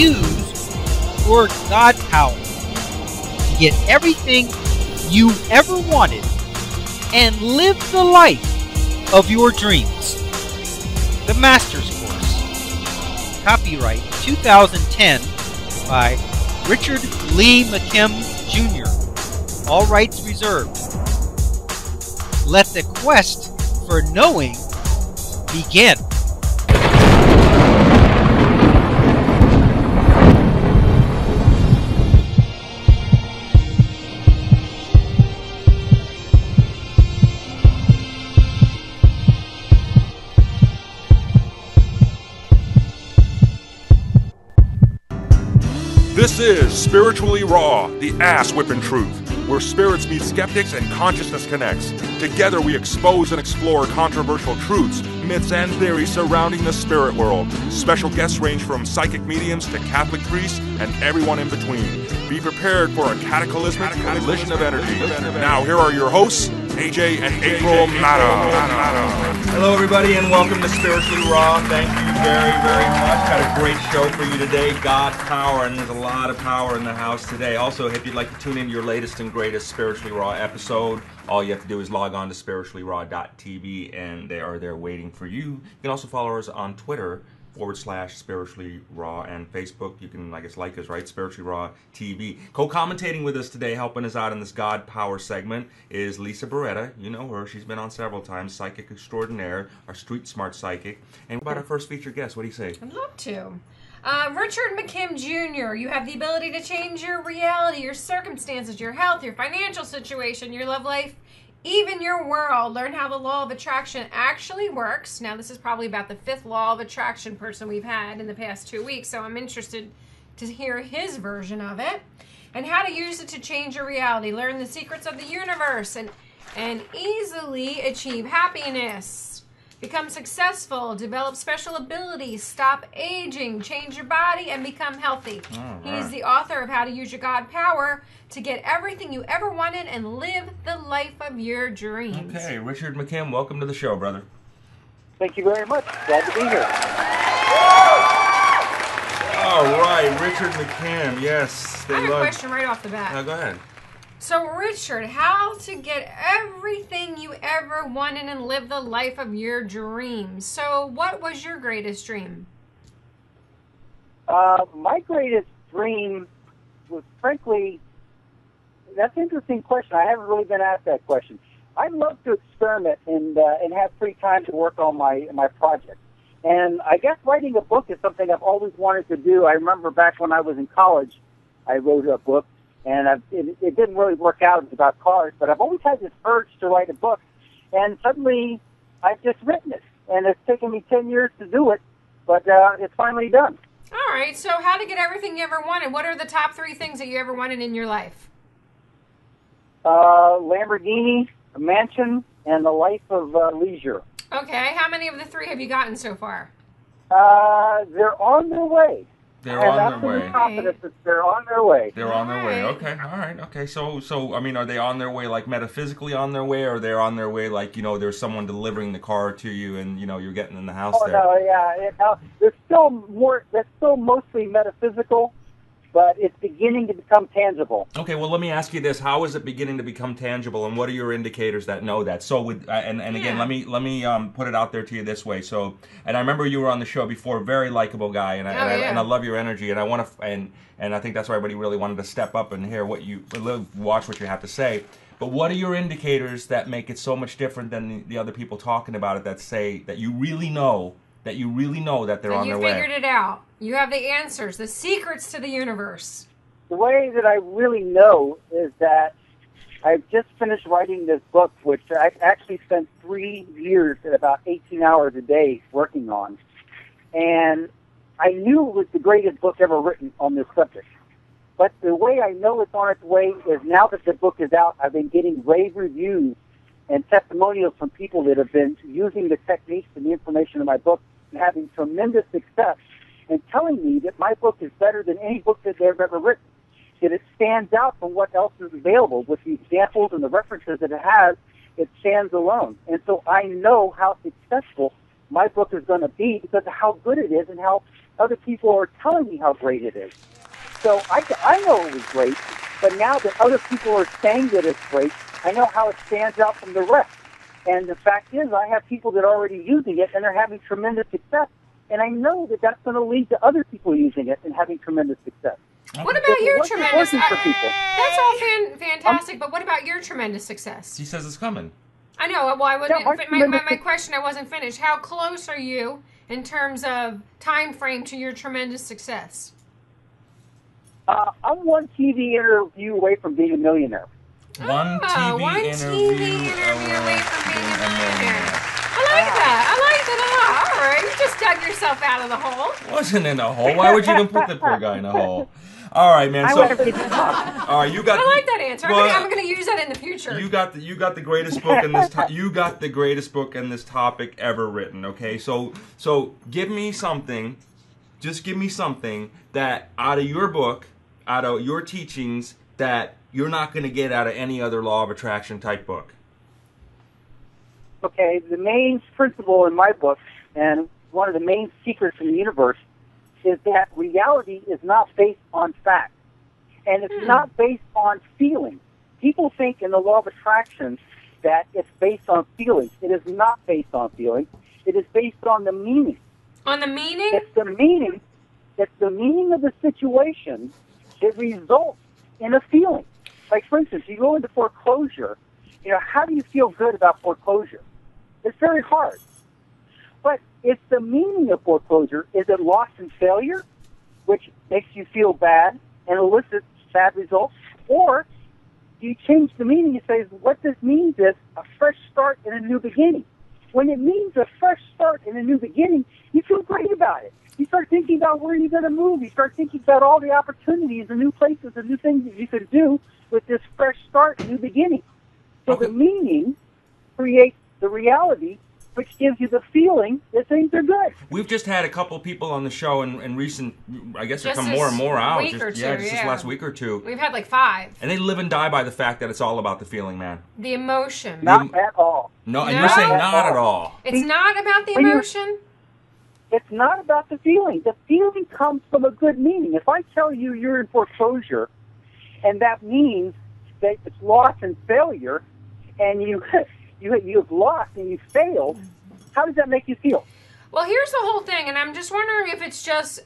use your God power to get everything you ever wanted and live the life of your dreams. The Master's Course. Copyright 2010 by Richard Lee McKim Jr. All rights reserved. Let the quest for knowing begin. This is Spiritually Raw, the ass-whipping truth, where spirits meet skeptics and consciousness connects. Together we expose and explore controversial truths, myths, and theories surrounding the spirit world. Special guests range from psychic mediums to Catholic priests and everyone in between. Be prepared for a cataclysmic collision of energy. Now here are your hosts, AJ and April Mata. Hello everybody and welcome to Spiritually Raw. Thank you very, very much. Got a great show for you today. God power, and there's a lot of power in the house today. Also, if you'd like to tune in to your latest and greatest Spiritually Raw episode, all you have to do is log on to spirituallyraw.tv and they are there waiting for you. You can also follow us on Twitter /Spiritually Raw and Facebook. You can, I guess, like us, right? Spiritually Raw TV. Co-commentating with us today, helping us out in this God Power segment, is Lisa Beretta. You know her. She's been on several times. Psychic extraordinaire, our street smart psychic. And what about our first featured guest? What do you say? I'd love to. Richard McKim Jr., you have the ability to change your reality, your circumstances, your health, your financial situation, your love life, even your world. Learn how the law of attraction actually works. Now, this is probably about the fifth law of attraction person we've had in the past 2 weeks, so I'm interested to hear his version of it. And how to use it to change your reality. Learn the secrets of the universe and easily achieve happiness. Become successful, develop special abilities, stop aging, change your body, and become healthy. Right. He's the author of How to Use Your God Power to Get Everything You Ever Wanted and Live the Life of Your Dreams. Okay, Richard McKim, welcome to the show, brother. Thank you very much. Glad to be here. All right, Richard McKim, yes. I have a question right off the bat. Go ahead. So, Richard, how to get everything you ever wanted and live the life of your dreams. So, what was your greatest dream? My greatest dream was, frankly, that's an interesting question. I haven't really been asked that question. I'd love to experiment and have free time to work on my project. And I guess writing a book is something I've always wanted to do. I remember back when I was in college, I wrote a book. And it didn't really work out. It's about cars, but I've always had this urge to write a book. And suddenly, I've just written it. And it's taken me 10 years to do it, but it's finally done. All right, so how to get everything you ever wanted. What are the top 3 things that you ever wanted in your life? Lamborghini, a mansion, and a life of leisure. Okay, how many of the 3 have you gotten so far? They're on their way. They're on their way. Confidence that they're on their way. They're on their way. Okay. All right. Okay. So I mean, are they on their way like metaphysically on their way, or they're on their way like, you know, there's someone delivering the car to you and, you know, you're getting in the house there? Oh, no, yeah. There's still more. That's still mostly metaphysical, but it's beginning to become tangible. Okay. Well, let me ask you this: how is it beginning to become tangible, and what are your indicators that know that? So, with and again, let me put it out there to you this way. So, and I remember you were on the show before, very likable guy, and I love your energy, and I want to and I think that's why everybody really wanted to step up and hear what you watch what you have to say. But what are your indicators that make it so much different than the other people talking about it, that say that you really know that they're on their way? You figured it out. You have the answers, the secrets to the universe. The way that I really know is that I've just finished writing this book, which I actually spent 3 years at about 18 hours a day working on. And I knew it was the greatest book ever written on this subject. But the way I know it's on its way is now that the book is out, I've been getting rave reviews and testimonials from people that have been using the techniques and the information in my book and having tremendous success, and telling me that my book is better than any book that they've ever written, that it stands out from what else is available. With the examples and the references that it has, it stands alone. And so I know how successful my book is going to be because of how good it is and how other people are telling me how great it is. So I know it was great, but now that other people are saying that it's great, I know how it stands out from the rest. And the fact is, I have people that are already using it, and they're having tremendous success. And I know that that's going to lead to other people using it and having tremendous success. What about your tremendous? For people. That's all fantastic, but what about your tremendous success? He says it's coming. I know. Well, I wasn't. Yeah, my question, I wasn't finished. How close are you in terms of time frame to your tremendous success? I'm one TV interview away from being a millionaire. One TV interview away from being a millionaire. I like that a lot. All right, you just dug yourself out of the hole. Wasn't in a hole. Why would you even put the poor guy in a hole? All right, man. So, all right, you got. I like that answer. I'm going to use that in the future. You got the greatest book in this. You got the greatest book in this topic ever written. Okay, so give me something. Just give me something that out of your book, out of your teachings, that you're not going to get out of any other law of attraction type book. Okay, the main principle in my book, and one of the main secrets in the universe, is that reality is not based on fact. And it's not based on feeling. People think in the law of attraction that it's based on feelings. It is not based on feeling. It is based on the meaning. On the meaning? It's the meaning. It's the meaning of the situation that results in a feeling. Like, for instance, you go into foreclosure, how do you feel good about foreclosure? It's very hard. But it's the meaning of foreclosure. Is it loss and failure, which makes you feel bad and elicits bad results? Or do you change the meaning and say, what this means is a fresh start and a new beginning? When it means a fresh start and a new beginning, you feel great about it. You start thinking about where you're going to move. You start thinking about all the opportunities and new places and new things that you can do with this fresh start and new beginning. So the meaning creates the reality, which gives you the feeling that things are good. We've just had a couple people on the show in recent, I guess they've Just come more and more out. week or two, Just this last week or two. We've had like 5. And they live and die by the fact that it's all about the feeling, man. The emotion. Not at all. No, and you're saying not at all. It's not about the emotion? It's not about the feeling. The feeling comes from a good meaning. If I tell you you're in foreclosure, and that means that it's loss and failure, and you've lost and you failed, how does that make you feel? Well, here's the whole thing, and I'm just wondering if it's just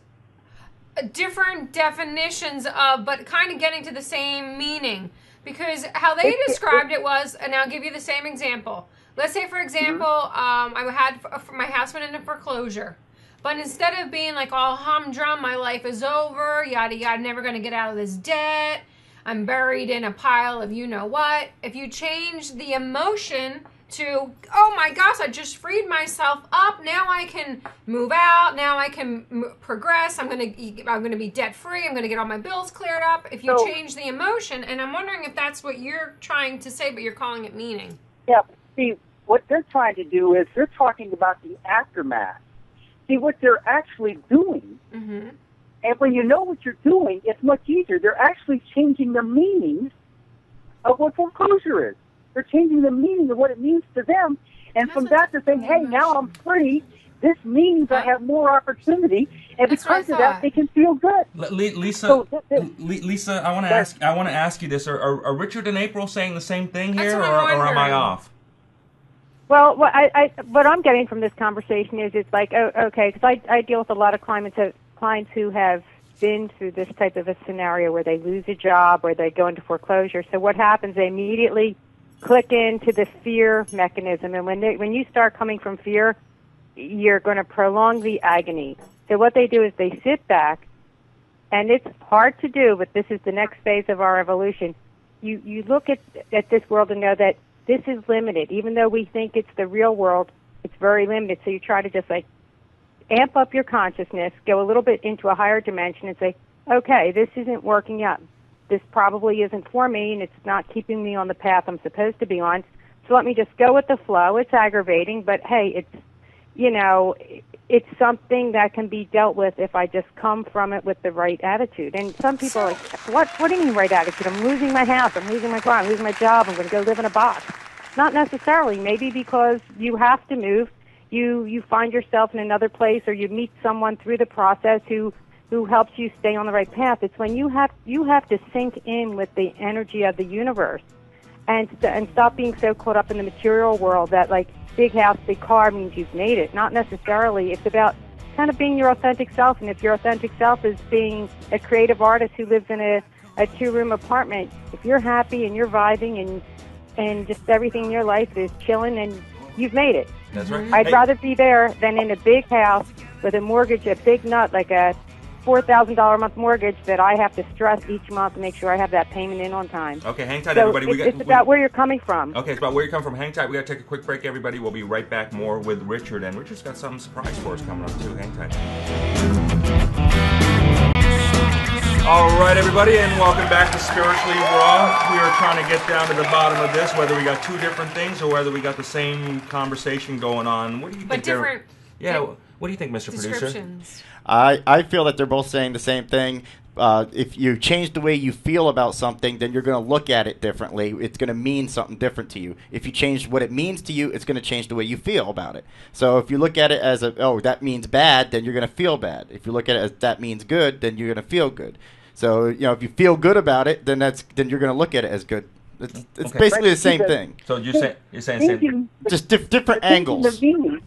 different definitions of, but kind of getting to the same meaning. Because how they described it was, and I'll give you the same example. Let's say, for example, I had my house went into foreclosure. But instead of being like all humdrum, my life is over, yada yada, never going to get out of this debt, I'm buried in a pile of you know what. If you change the emotion to, oh my gosh, I just freed myself up, now I can move out, now I can progress, I'm going to be debt free, I'm going to get all my bills cleared up. If you change the emotion, and I'm wondering if that's what you're trying to say, but you're calling it meaning. Yeah, see, what they're trying to do is they're talking about the aftermath. See, what they're actually doing, and when you know what you're doing, it's much easier. They're actually changing the meaning of what foreclosure is. They're changing the meaning of what it means to them, and from that they're saying, hey, now I'm free. This means I have more opportunity, and because of that, they can feel good. Lisa, Lisa, I want to ask you this: Are Richard and April saying the same thing here, or am I off? Well, what I'm getting from this conversation is it's like, okay, because I deal with a lot of clients who have been through this type of a scenario where they lose a job or they go into foreclosure. So what happens, they immediately click into the fear mechanism. And when you start coming from fear, you're going to prolong the agony. So what they do is they sit back, and it's hard to do, but this is the next phase of our evolution. You look at this world and know that this is limited. Even though we think it's the real world, it's very limited. So you try to just like amp up your consciousness, go a little bit into a higher dimension and say, okay, this isn't working out. This probably isn't for me, and it's not keeping me on the path I'm supposed to be on. So let me just go with the flow. It's aggravating, but hey, it's something that can be dealt with if I just come from it with the right attitude. And some people are like, what do you mean right attitude? I'm losing my house, I'm losing my car, I'm losing my job, I'm going to go live in a box. Not necessarily. Maybe because you have to move, you find yourself in another place, or you meet someone through the process who helps you stay on the right path. It's when you have to sink in with the energy of the universe and stop being so caught up in the material world that, like, big house, big car means you've made it. Not necessarily. It's about kind of being your authentic self, and if your authentic self is being a creative artist who lives in a 2-room apartment, if you're happy and you're vibing and just everything in your life is chilling, and you've made it. That's right. I'd rather be there than in a big house with a mortgage, a big nut, like a $4,000 a month mortgage that I have to stress each month to make sure I have that payment in on time. Okay, hang tight, So everybody. it's about where you're coming from. Okay, it's about where you come from. Hang tight. We got to take a quick break, everybody. We'll be right back more with Richard. And Richard's got something surprise for us coming up, too. Hang tight. All right, everybody, and welcome back to Spiritually Raw. We are trying to get down to the bottom of this, whether we got two different things or whether we got the same conversation going on. What do you think? But different. Yeah, what do you think, Mr. Producer? Descriptions. I feel that they're both saying the same thing. If you change the way you feel about something, then you're going to look at it differently. It's going to mean something different to you. If you change what it means to you, it's going to change the way you feel about it. So if you look at it as that means bad, then you're going to feel bad. If you look at it as that means good, then you're going to feel good. So if you feel good about it, then you're going to look at it as good. It's Okay. basically the same thing. So you're saying same. Just different angles. The meaning,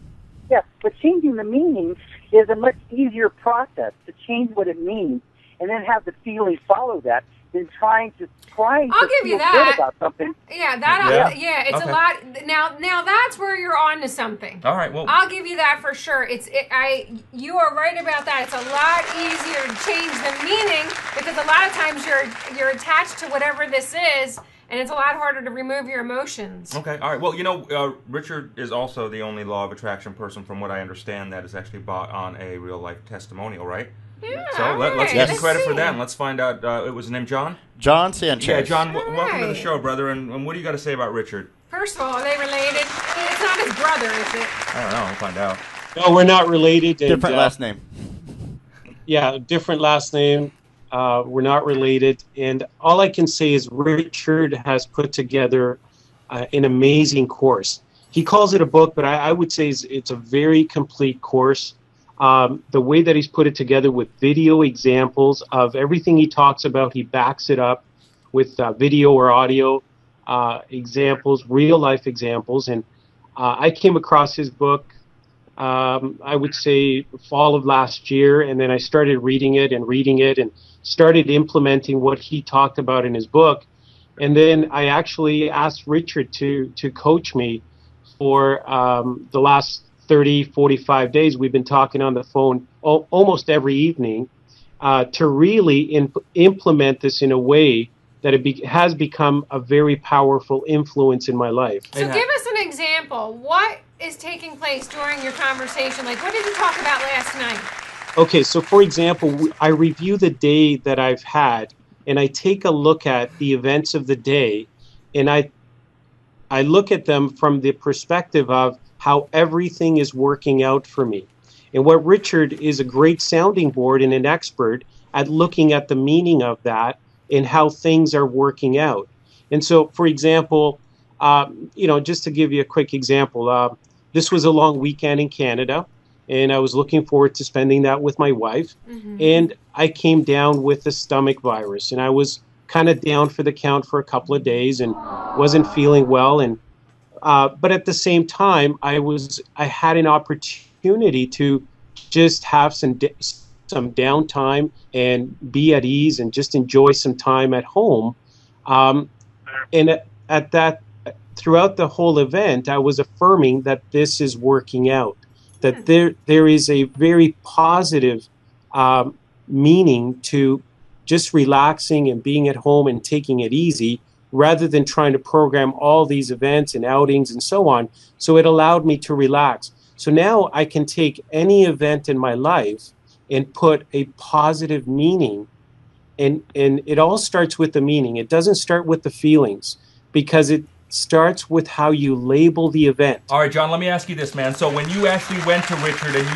yeah, but changing the meaning is a much easier process to change what it means and then have the feeling follow that than trying to I'll give you feel that. good about something. Yeah, it's Okay. a lot. Now that's where you're on to something. All right, well, I'll give you that for sure. You are right about that. It's a lot easier to change the meaning because a lot of times you're attached to whatever this is, and it's a lot harder to remove your emotions. okay, all right. Well, Richard is also the only law of attraction person, from what I understand, that is actually bought on a real life testimonial, right? Yeah. So let's give him credit for that, and let's find out. It was his name John? John Sanchez. Yeah, John, welcome to the right. show, brother, and what do you got to say about Richard? First of all, are they related? It's not his brother, is it? I don't know. We'll find out. No, we're not related. And, Different last name. Yeah, different last name. We're not related. And all I can say is Richard has put together an amazing course. He calls it a book, but I would say it's a very complete course. The way that he's put it together with video examples of everything he talks about, he backs it up with video or audio examples, real life examples. And I came across his book, I would say fall of last year, and then I started reading it and started implementing what he talked about in his book. And then I actually asked Richard to coach me for the last 30, 45 days. We've been talking on the phone almost every evening to really implement this in a way that it has become a very powerful influence in my life. So give us an example. What is taking place during your conversation? Like, what did you talk about last night? Okay, so for example, I review the day that I've had, and I take a look at the events of the day, and I look at them from the perspective of how everything is working out for me. And what Richard is a great sounding board and an expert at looking at the meaning of that and how things are working out. And so, for example, just to give you a quick example, this was a long weekend in Canada, and I was looking forward to spending that with my wife. Mm-hmm. And I came down with the stomach virus, and I was kind of down for the count for a couple of days and wasn't feeling well. And but at the same time, I had an opportunity to just have some downtime and be at ease and just enjoy some time at home. And at that, throughout the whole event, I was affirming that this is working out, that there is a very positive meaning to just relaxing and being at home and taking it easy, rather than trying to program all these events and outings and so on. So it allowed me to relax. So now I can take any event in my life and put a positive meaning. And it all starts with the meaning. It doesn't start with the feelings, because it starts with how you label the event. All right, John, let me ask you this, man. So when you actually went to Richard and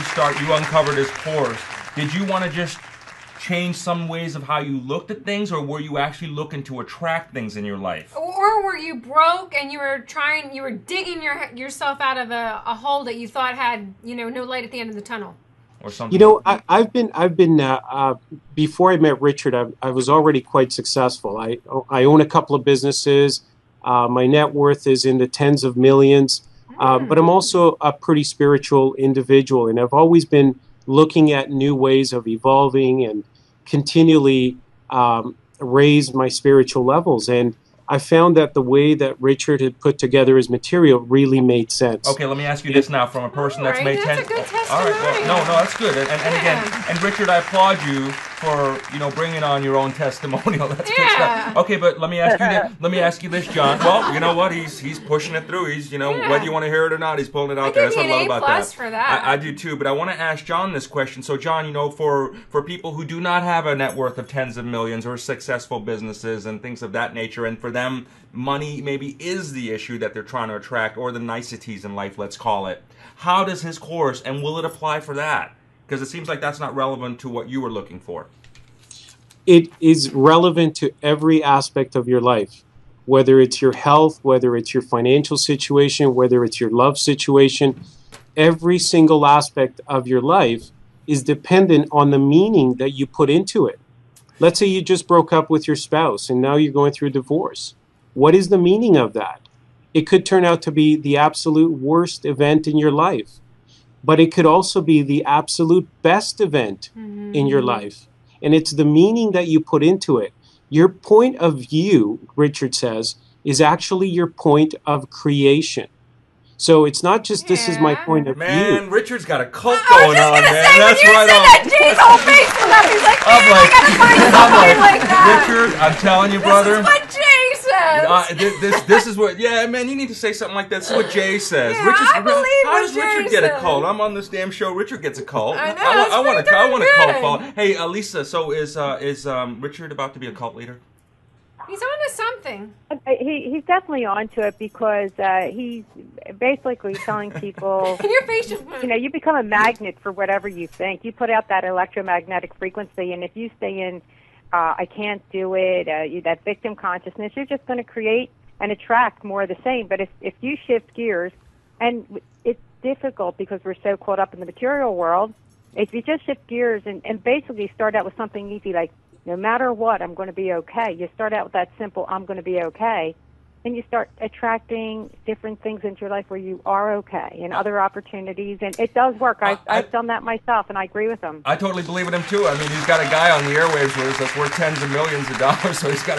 you uncovered his course, did you want to just change some ways of how you looked at things, or were you actually looking to attract things in your life? Or were you broke and you were digging yourself out of a hole that you thought had, no light at the end of the tunnel? Or something. I've been before I met Richard, I was already quite successful. I own a couple of businesses. My net worth is in the tens of millions, but I'm also a pretty spiritual individual, and I've always been looking at new ways of evolving and continually raise my spiritual levels. And I found that the way that Richard had put together his material really made sense. Okay, let me ask you this now, from a person that's made 10. That's a good testimony. All right, well, no, that's good. And again, and Richard, I applaud you for bringing on your own testimonial. That's good stuff. Okay, but let me ask you this, John. Well, you know what? He's pushing it through. He's whether you want to hear it or not, he's pulling it out there. That's what I love about that. For that. I do too. But I want to ask John this question. So, John, for people who do not have a net worth of tens of millions or successful businesses and things of that nature, and for them, money maybe is the issue that they're trying to attract, or the niceties in life, let's call it. How does his course, and will it apply for that? Because it seems like that's not relevant to what you were looking for. It is relevant to every aspect of your life, whether it's your health, whether it's your financial situation, whether it's your love situation. Every single aspect of your life is dependent on the meaning that you put into it. Let's say you just broke up with your spouse and now you're going through a divorce. What is the meaning of that? It could turn out to be the absolute worst event in your life, but it could also be the absolute best event in your life. And it's the meaning that you put into it. Your point of view, Richard says, is actually your point of creation. So it's not just this is my point of view. Man, Richard's got a cult going on, man. That's right on. Jay's whole face is up. He's like, I'm I gotta find something like that. Richard, I'm telling you, brother. This is what Jay says. This is what, man, you need to say something like that. This is what Jay says. Yeah, I believe how does what Richard Jay get a says. cult? I'm on this damn show. Richard gets a cult. I know, I want a cult follow. good. Hey, Lisa, so is Richard about to be a cult leader? He's on to something. He's definitely onto it because he's basically telling people, Your face just went. you become a magnet for whatever you think. You put out that electromagnetic frequency, and if you stay in, I can't do it, that victim consciousness, you're just going to create and attract more of the same. But if you shift gears, and it's difficult because we're so caught up in the material world, if you just shift gears and basically start out with something easy like, no matter what, I'm going to be okay. You start out with that simple, I'm going to be okay. And you start attracting different things into your life where you are okay and other opportunities. And it does work. I've done that myself, and I agree with him. I totally believe in him, too. I mean, he's got a guy on the airwaves that's worth tens of millions of dollars, so he's got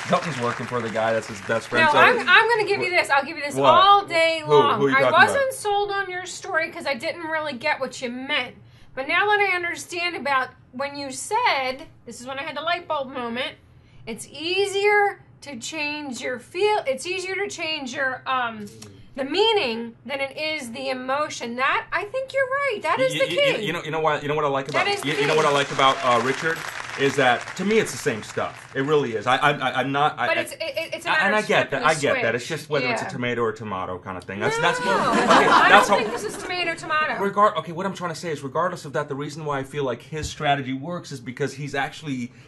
something's working for the guy that's his best friend. No, So, I'm going to give you this. I'll give you this What? all day long. Who are you I talking wasn't about? sold on your story because I didn't really get what you meant. But now that I understand about when you said, this is when I had the light bulb moment, it's easier to change your it's easier to change your the meaning than it is the emotion. That, I think you're right. That is the key. You know what I like about That is you know what I like about Richard is that to me it's the same stuff. It really is. I'm not. But it's a matter and I of get flipping that. I the get that. switch. It's just whether it's a Yeah. tomato or tomato kind of thing. No, That's more. I that's don't how. think this is tomato. Okay, what I'm trying to say is, regardless of that, the reason why I feel like his strategy works is because he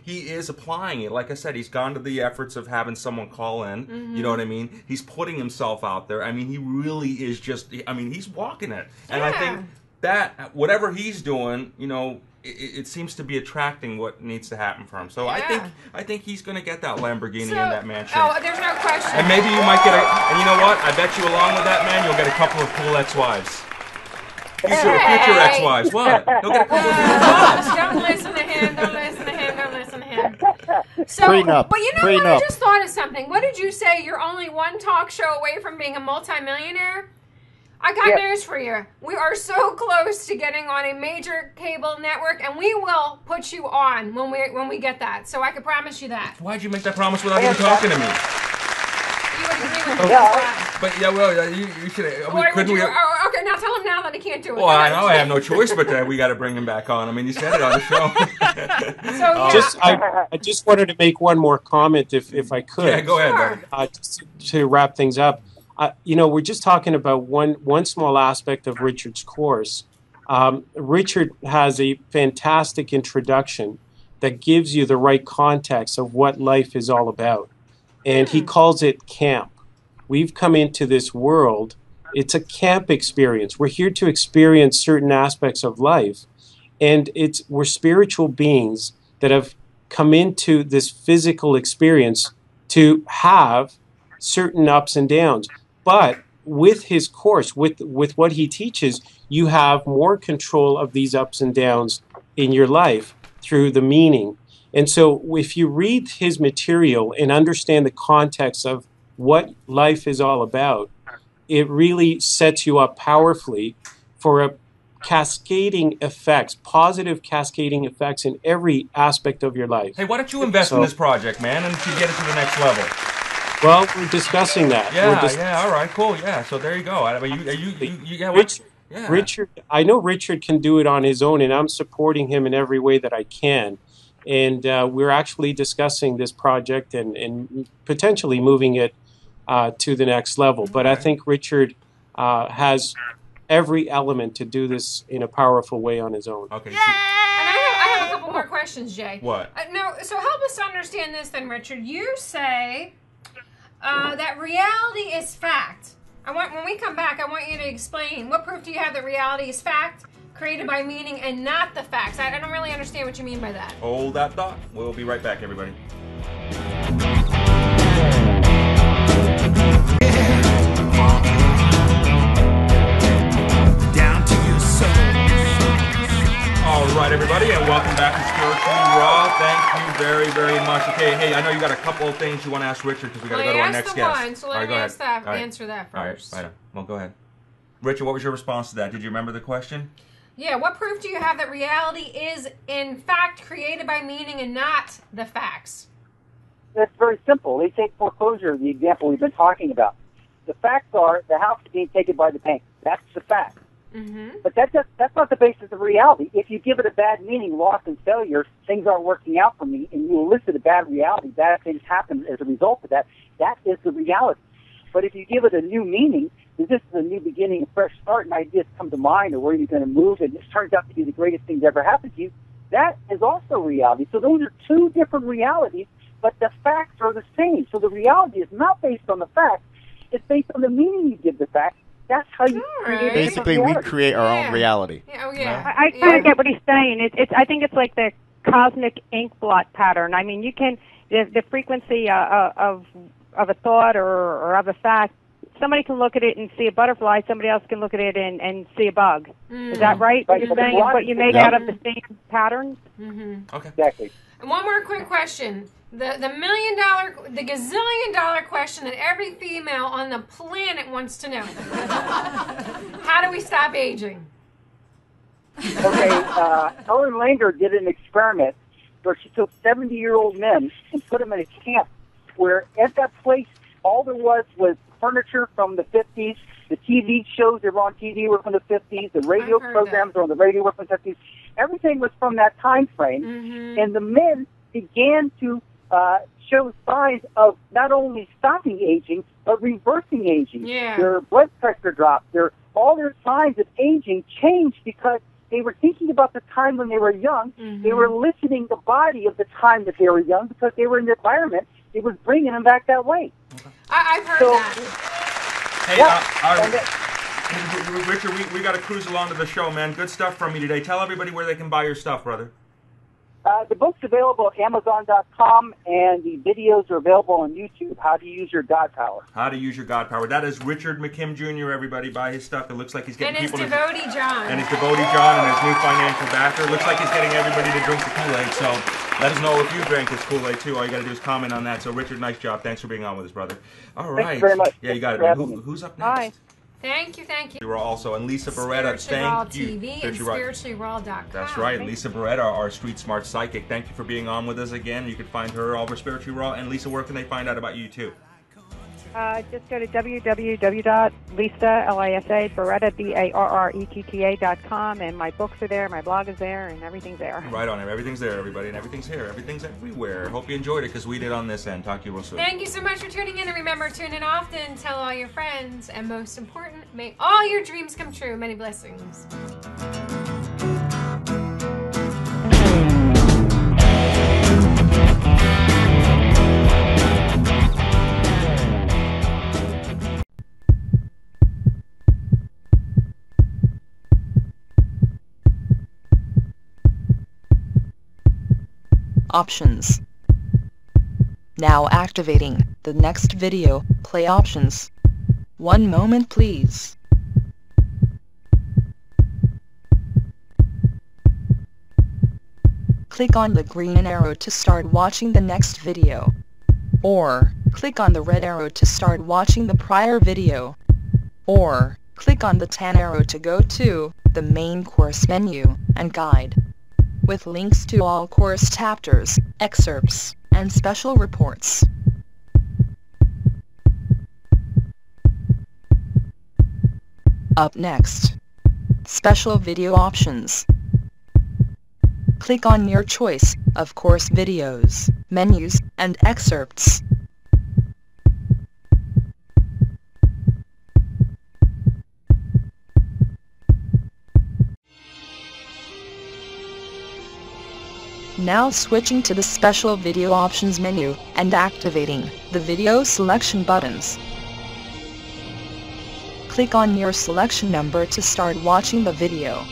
is applying it. Like I said, he's gone to the efforts of having someone call in. Mm-hmm. You know what I mean? He's putting himself out there. I mean, he really is just. I mean, he's walking it, and I think that whatever he's doing, it seems to be attracting what needs to happen for him. So Yeah. I think he's going to get that Lamborghini in that mansion. Oh, there's no question. And maybe you might get and you know what? I bet you along with that man, you'll get a couple of cool ex-wives. Future ex-wives. What? You'll get a couple of future wives. Don't listen to him. Don't listen to him. Don't listen to him. So, Prenup. but you know what? I Prenup. just thought of something. What did you say? You're only one talk show away from being a multimillionaire? I got news for you. We are so close to getting on a major cable network, and we will put you on when we get that. So I can promise you that. Why'd you make that promise without even talking to me? You would agree with me. But yeah, well, you should. Couldn't we? Okay, now tell him now that he can't do it. Well, I know I have no choice, but we got to bring him back on. I mean, he said it on the show. So yeah. I just wanted to make one more comment, if I could. Yeah, go ahead. Sure. Buddy. Just to wrap things up. We're just talking about one small aspect of Richard's course. Richard has a fantastic introduction, that gives you the right context of what life is all about. And he calls it camp. We've come into this world. It's a camp experience. We're here to experience certain aspects of life. And we're spiritual beings that have come into this physical experience to have certain ups and downs. But with his course, with what he teaches, you have more control of these ups and downs in your life through the meaning. And so if you read his material and understand the context of what life is all about, it really sets you up powerfully for a cascading effects, positive cascading effects in every aspect of your life. Hey, why don't you invest in this project, man, and to get it to the next level? Well, we're discussing that. Yeah, all right, cool, yeah. So there you go. I mean, Richard, I know Richard can do it on his own, and I'm supporting him in every way that I can. And we're actually discussing this project and potentially moving it to the next level. But I think Richard has every element to do this in a powerful way on his own. Okay. And I have a couple more questions, Jay. What? No, so help us to understand this then, Richard. You say that reality is fact. When we come back, I want you to explain what proof do you have that reality is fact, created by meaning, and not the facts. I don't really understand what you mean by that. Hold that thought. We'll be right back, everybody. All right, everybody, and welcome back to Spiritually Raw. Thank you very, very much. Okay, hey, I know you got a couple of things you want to ask Richard because we got to go to our next guest. One, so let me answer that first. All right, well, go ahead. Richard, what was your response to that? Did you remember the question? Yeah, what proof do you have that reality is, in fact, created by meaning and not the facts? That's very simple. They take foreclosure, the example we've been talking about. The facts are the house is being taken by the bank. That's the fact. Mm-hmm. But that's not the basis of reality. If you give it a bad meaning, loss and failure, things aren't working out for me, and you elicit a bad reality, bad things happen as a result of that, that is the reality. But if you give it a new meaning, this is a new beginning, a fresh start, and ideas come to mind, or where you're going to move, and this turns out to be the greatest thing that ever happened to you, that is also reality. So those are two different realities, but the facts are the same. So the reality is not based on the facts, it's based on the meaning you give the facts. That's how you create. Basically, we create our own reality. Yeah, oh, yeah. I kind of get what he's saying. I think it's like the cosmic ink blot pattern. I mean, you can the frequency of a thought or of a fact. Somebody can look at it and see a butterfly. Somebody else can look at it and see a bug. Is that right? Right. You're saying what you made out of the same patterns? Mm-hmm. Okay. Exactly. And one more quick question. The gazillion dollar question that every female on the planet wants to know. How do we stop aging? Okay, Ellen Langer did an experiment where she took 70-year-old men and put them in a camp where at that place all there was furniture from the 50s, the TV shows that were on TV were from the 50s, the radio programs on the radio were from the 50s. Everything was from that time frame, and the men began to show signs of not only stopping aging, but reversing aging. Yeah. Their blood pressure dropped. All their signs of aging changed because they were thinking about the time when they were young. They were listening the body of the time that they were young because they were in the environment. It was bringing them back that way. I've heard that. Hey, Richard, we got to cruise along to the show, man. Good stuff from you today. Tell everybody where they can buy your stuff, brother. The book's available at Amazon.com, and the videos are available on YouTube. How to use your God power. How to use your God power. That is Richard McKim Jr. Everybody buy his stuff. It looks like he's getting and people his devotee John. And his devotee John and his new financial backer. It looks like he's getting everybody to drink the Kool-Aid. So let us know if you drank his Kool-Aid too. All you got to do is comment on that. So Richard, nice job. Thanks for being on with us, brother. All right. Thank you very much. Yeah, you got it. Who's up next? Bye. Thank you. You were also, and Lisa Beretta, thank you. TV and SpirituallyRaw.com. That's right, Lisa Beretta, our street smart psychic. Thank you for being on with us again. You can find her all over Spiritually Raw. And Lisa, where can they find out about you too? Just go to www.lisaberetta.com, and my books are there, my blog is there, and everything's there. Right on. Everything's there, everybody, and everything's here. Everything's everywhere. Hope you enjoyed it because we did on this end. Talk to you real soon. Thank you so much for tuning in, and remember, tune in often, tell all your friends, and most important, may all your dreams come true. Many blessings. options. Now activating the next video play options. One moment please. Click on the green arrow to start watching the next video. Or, click on the red arrow to start watching the prior video. Or, click on the tan arrow to go to the main course menu and guide, with links to all course chapters, excerpts, and special reports. Up next, special video options. Click on your choice of course videos, menus, and excerpts. Now switching to the special video options menu and activating the video selection buttons. Click on your selection number to start watching the video.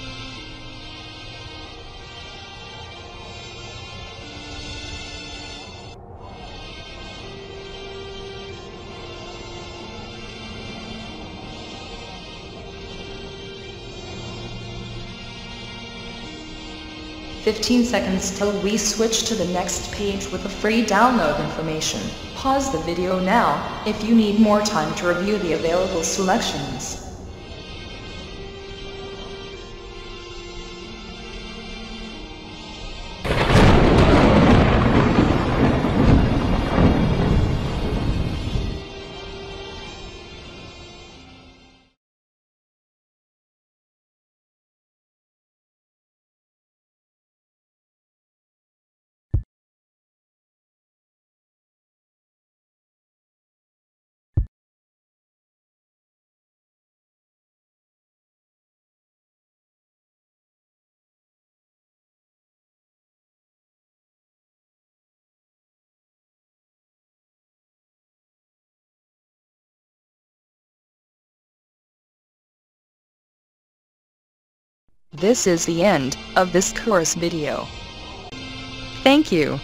"15 seconds till we switch to the next page with the free download information. Pause the video now if you need more time to review the available selections." This is the end of this course video. Thank you.